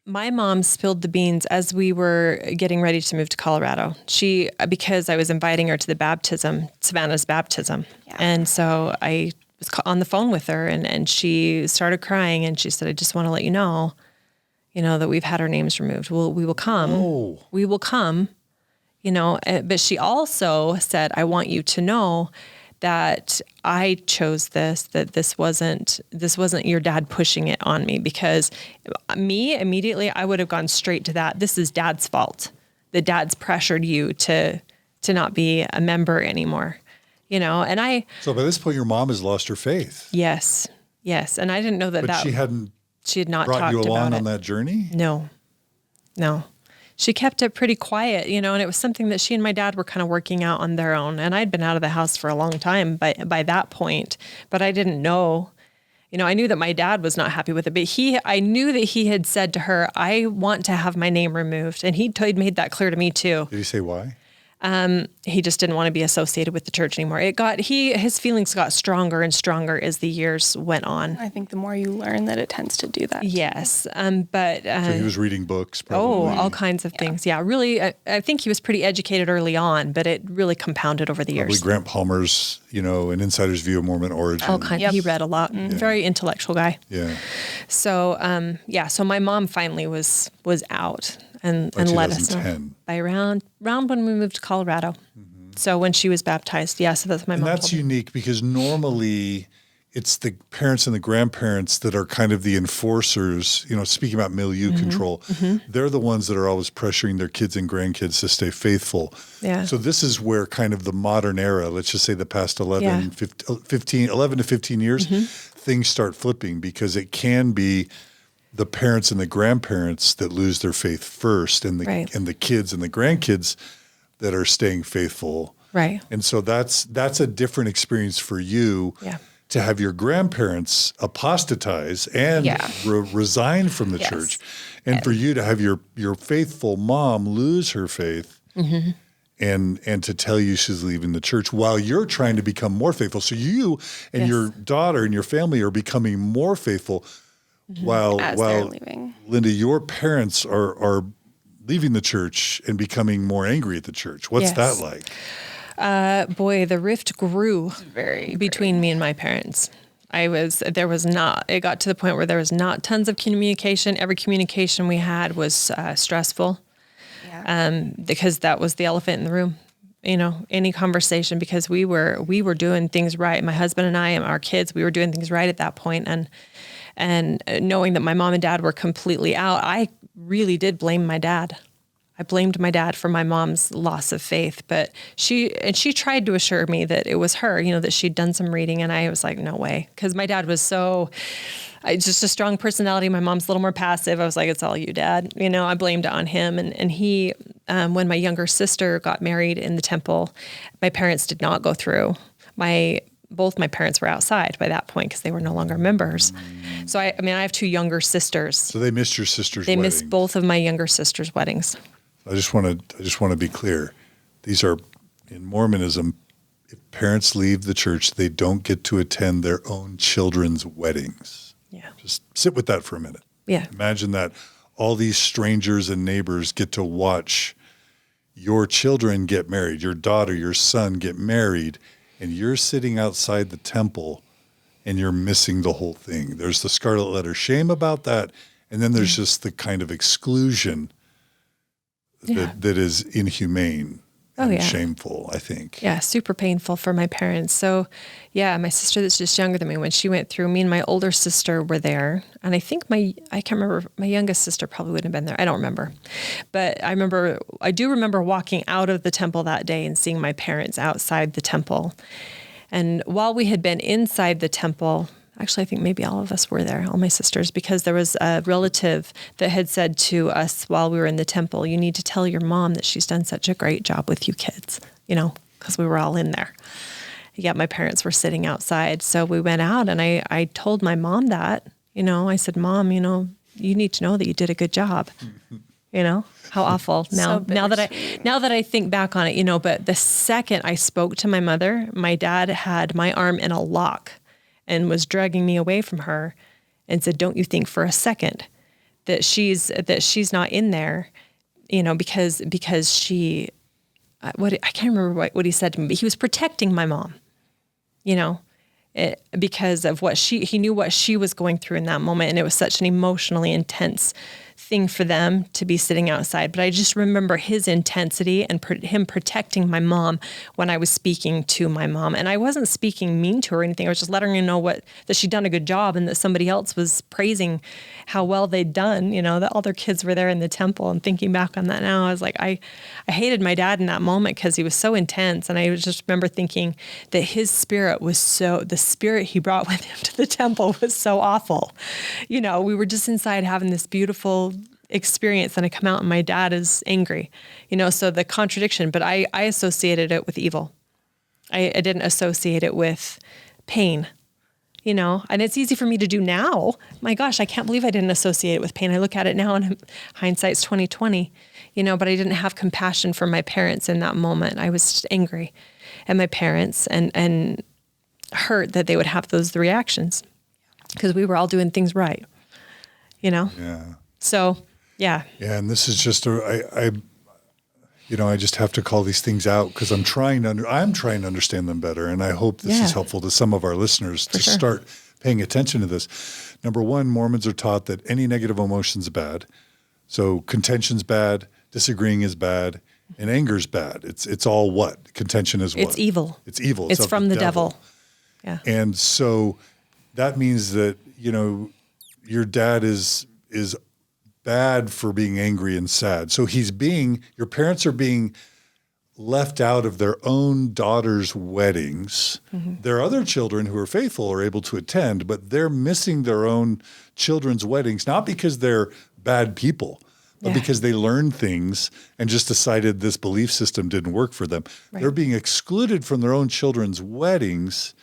My mom spilled the beans as we were getting ready to move to Colorado. Because I was inviting her to the baptism, Savannah's baptism. Yeah. And so I was on the phone with her and she started crying and she said, I just want to let you know, that we've had our names removed. We will come. Oh. We will come, but she also said, I want you to know that I chose this, that this wasn't your dad pushing it on me, because immediately I would have gone straight to that. This is dad's fault. The dad's pressured you to not be a member anymore, and So by this point, your mom has lost her faith. Yes. And I didn't know that. But she had not brought talked you along about on that journey? No. She kept it pretty quiet, and it was something that she and my dad were kind of working out on their own. And I'd been out of the house for a long time by that point, but I didn't know, I knew that my dad was not happy with it, but I knew that he had said to her, I want to have my name removed. And he'd made that clear to me too. Did he say why? He just didn't want to be associated with the church anymore. His feelings got stronger and stronger as the years went on. I think the more you learn that it tends to do that. Yes. So he was reading books, probably. All kinds of things. Yeah, really. I think he was pretty educated early on, but it really compounded over the years. Probably Grant Palmer's, An Insider's View of Mormon Origin. All kinds. Yep. He read a lot. Mm-hmm. Yeah. Very intellectual guy. Yeah. So, so my mom finally was out. And let us know by around when we moved to Colorado. Mm-hmm. So when she was baptized, so that's my mom. And that's unique because normally it's the parents and the grandparents that are kind of the enforcers, speaking about milieu mm-hmm. control. Mm-hmm. They're the ones that are always pressuring their kids and grandkids to stay faithful. Yeah. So this is where kind of the modern era, let's just say the past 11 to 15 years, mm-hmm. things start flipping, because it can be the parents and the grandparents that lose their faith first, and the kids and the grandkids that are staying faithful. Right. And so that's a different experience for you to have your grandparents apostatize and resign from the church, and for you to have your faithful mom lose her faith mm-hmm. and to tell you she's leaving the church while you're trying to become more faithful. So you and your daughter and your family are becoming more faithful. Mm-hmm. While Linda, your parents are leaving the church and becoming more angry at the church. What's that like? The rift grew between me and my parents. It got to the point where there was not tons of communication. Every communication we had was stressful, because that was the elephant in the room. Any conversation, because we were doing things right. My husband and I and our kids, we were doing things right at that point. And knowing that my mom and dad were completely out, I really did blame my dad. I blamed my dad for my mom's loss of faith, but she tried to assure me that it was her, that she'd done some reading, and I was like, no way. Because my dad was just a strong personality. My mom's a little more passive. I was like, it's all you, Dad. I blamed it on him. And he, when my younger sister got married in the temple, my parents did not go through. Both my parents were outside by that point because they were no longer members. So I have two younger sisters. So they missed your sister's wedding. They missed both of my younger sisters' weddings. I just want to be clear. These are, in Mormonism, if parents leave the church, they don't get to attend their own children's weddings. Yeah. Just sit with that for a minute. Yeah. Imagine that all these strangers and neighbors get to watch your children get married, your daughter, your son get married, and you're sitting outside the temple and you're missing the whole thing. There's the scarlet letter shame about that, and then there's just the kind of exclusion that is inhumane and shameful, I think. Yeah, super painful for my parents. So, my sister that's just younger than me, when she went through, me and my older sister were there. And I think I can't remember, my youngest sister probably wouldn't have been there. I don't remember. But I do remember walking out of the temple that day and seeing my parents outside the temple. And while we had been inside the temple, actually, I think maybe all of us were there, all my sisters, because there was a relative that had said to us while we were in the temple, you need to tell your mom that she's done such a great job with you kids, because we were all in there. Yeah, my parents were sitting outside. So we went out and I told my mom that, I said, Mom, you need to know that you did a good job. How awful now that I think back on it, but the second I spoke to my mother, my dad had my arm in a lock and was dragging me away from her and said, don't you think for a second that she's not in there, because she, I can't remember what he said to me, but he was protecting my mom, because of he knew what she was going through in that moment. And it was such an emotionally intense thing for them to be sitting outside. But I just remember his intensity and him protecting my mom when I was speaking to my mom. And I wasn't speaking mean to her or anything. I was just letting her know that she'd done a good job and that somebody else was praising how well they'd done, that all their kids were there in the temple. And thinking back on that now, I was like, I hated my dad in that moment because he was so intense. And I just remember thinking that his spirit the spirit he brought with him to the temple was so awful. We were just inside having this beautiful experience, and I come out and my dad is angry, so the contradiction, but I associated it with evil. I didn't associate it with pain, and it's easy for me to do now. My gosh, I can't believe I didn't associate it with pain. I look at it now and hindsight's 2020, but I didn't have compassion for my parents in that moment. I was just angry at my parents and hurt that they would have those reactions because we were all doing things right, Yeah. So, yeah. Yeah, and this is just I just have to call these things out because I'm trying to understand them better, and I hope this is helpful to some of our listeners to start paying attention to this. Number one, Mormons are taught that any negative emotion is bad. So contention's bad, disagreeing is bad, and anger's bad. It's all what? Contention is what? It's evil. It's evil. It's from the devil. Yeah. And so that means that, your dad is bad for being angry and sad. So your parents are being left out of their own daughter's weddings. Mm-hmm. Their other children who are faithful are able to attend, but they're missing their own children's weddings, not because they're bad people, but because they learned things and just decided this belief system didn't work for them. Right. They're being excluded from their own children's weddings,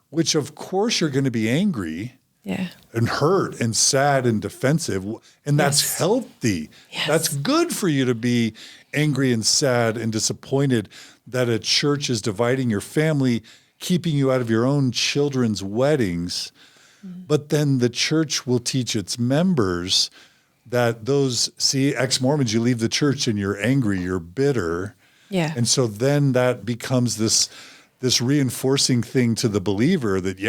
which of course you're going to be angry. Yeah. And hurt and sad and defensive. And that's healthy. Yes. That's good for you to be angry and sad and disappointed that a church is dividing your family, keeping you out of your own children's weddings. Mm-hmm. But then the church will teach its members that ex-Mormons, you leave the church and you're angry, you're bitter. Yeah. And so then that becomes this reinforcing thing to the believer that,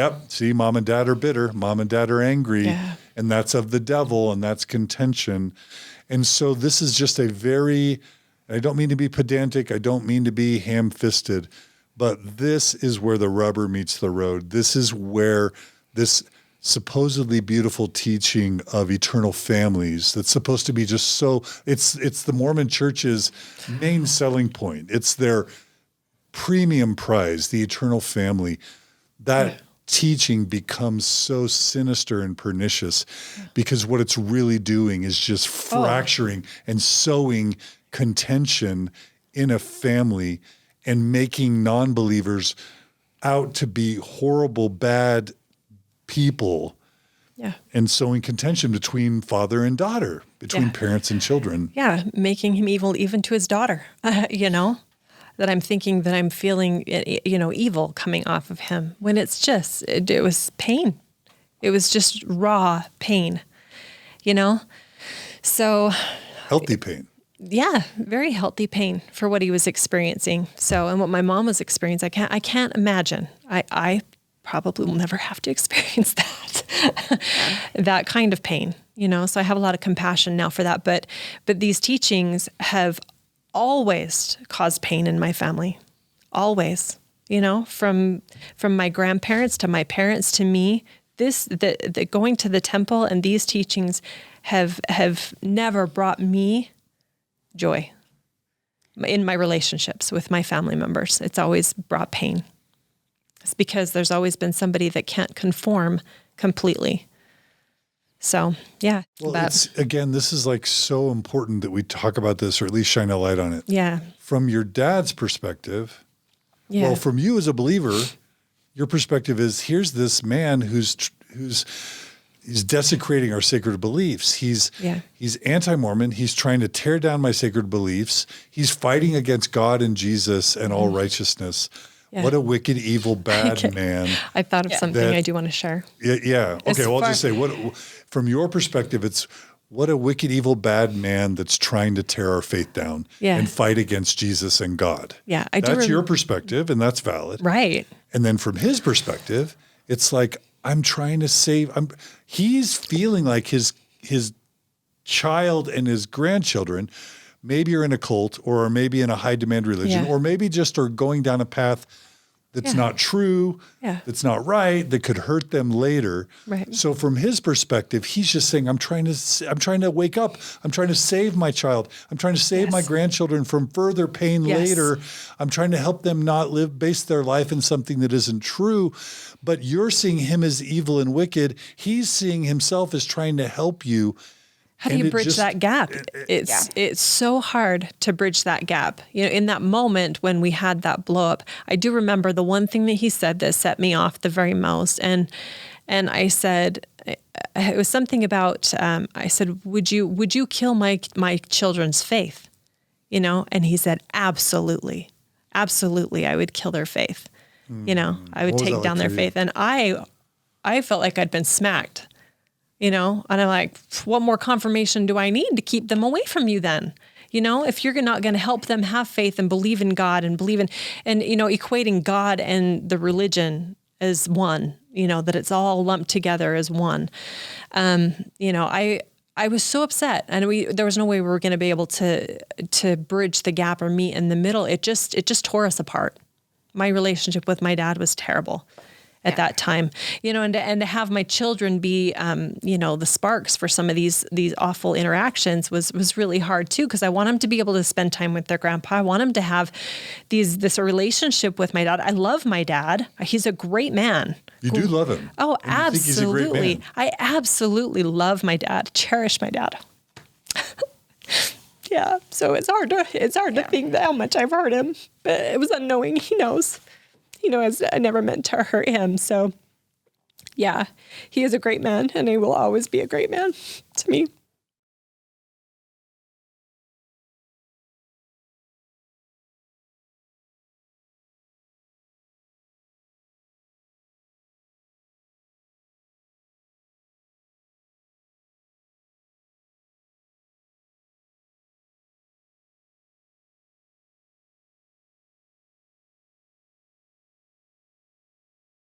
mom and dad are bitter, mom and dad are angry, and that's of the devil, and that's contention. And so this is just I don't mean to be pedantic, I don't mean to be ham-fisted, but this is where the rubber meets the road. This is where this supposedly beautiful teaching of eternal families that's supposed to be just so, it's the Mormon Church's main selling point. It's their premium prize, the eternal family. That teaching becomes so sinister and pernicious because what it's really doing is just fracturing and sowing contention in a family and making non-believers out to be horrible, bad people. Yeah. And sowing contention between father and daughter, between parents and children. Yeah, making him evil even to his daughter, that I'm thinking that I'm feeling, evil coming off of him when it's just, it was pain. It was just raw pain, So. Healthy pain. Yeah, very healthy pain for what he was experiencing. So, and what my mom was experiencing, I can't imagine. I probably will never have to experience that, that kind of pain, So I have a lot of compassion now for that. But these teachings have always caused pain in my family, always, from my grandparents to my parents to me. The going to the temple and these teachings have never brought me joy in my relationships with my family members. It's always brought pain. It's because there's always been somebody that can't conform completely. So, yeah. Well, this is like so important that we talk about this or at least shine a light on it. Yeah. From your dad's perspective, well, from you as a believer, your perspective is here's this man who's desecrating our sacred beliefs. He's anti-Mormon. He's trying to tear down my sacred beliefs. He's fighting against God and Jesus and all righteousness. Yeah. What a wicked, evil, bad man. I thought of something I do want to share. Yeah. Okay, well, I'll just say, from your perspective, it's what a wicked, evil, bad man that's trying to tear our faith down and fight against Jesus and God. Yeah, that's your perspective, and that's valid. Right. And then from his perspective, it's like, I'm trying to save. He's feeling like his child and his grandchildren maybe are in a cult, or maybe in a high demand religion, or maybe just are going down a path that's not true, that's not right, that could hurt them later. Right. So from his perspective, he's just saying, I'm trying to wake up. I'm trying to save my child. I'm trying to save my grandchildren from further pain later. I'm trying to help them not base their life in something that isn't true. But you're seeing him as evil and wicked. He's seeing himself as trying to help you. How do you bridge that gap? It's so hard to bridge that gap. You know, in that moment when we had that blow up, I do remember the one thing that he said that set me off the very most. And I said, it was something about, I said, would you kill my children's faith? You know? And he said, absolutely. Absolutely. I would kill their faith. You know, I would take down their faith. And I felt like I'd been smacked. You know, and I'm like, what more confirmation do I need to keep them away from you then? You know, if you're not going to help them have faith and believe in God and believe in, and, you know, equating God and the religion as one, you know, that it's all lumped together as one. You know, I was so upset, and there was no way we were going to be able to bridge the gap or meet in the middle. It just tore us apart. My relationship with my dad was terrible at that time, you know, and to have my children be, you know, the sparks for some of these awful interactions was really hard too. Cause I want them to be able to spend time with their grandpa. I want them to have this relationship with my dad. I love my dad. He's a great man. You do love him. Oh, absolutely. I absolutely love my dad. Cherish my dad. Yeah. So it's hard to think how much I've hurt him, but it was unknowing. He knows. You know, I never meant to hurt him. So, yeah, he is a great man, and he will always be a great man to me.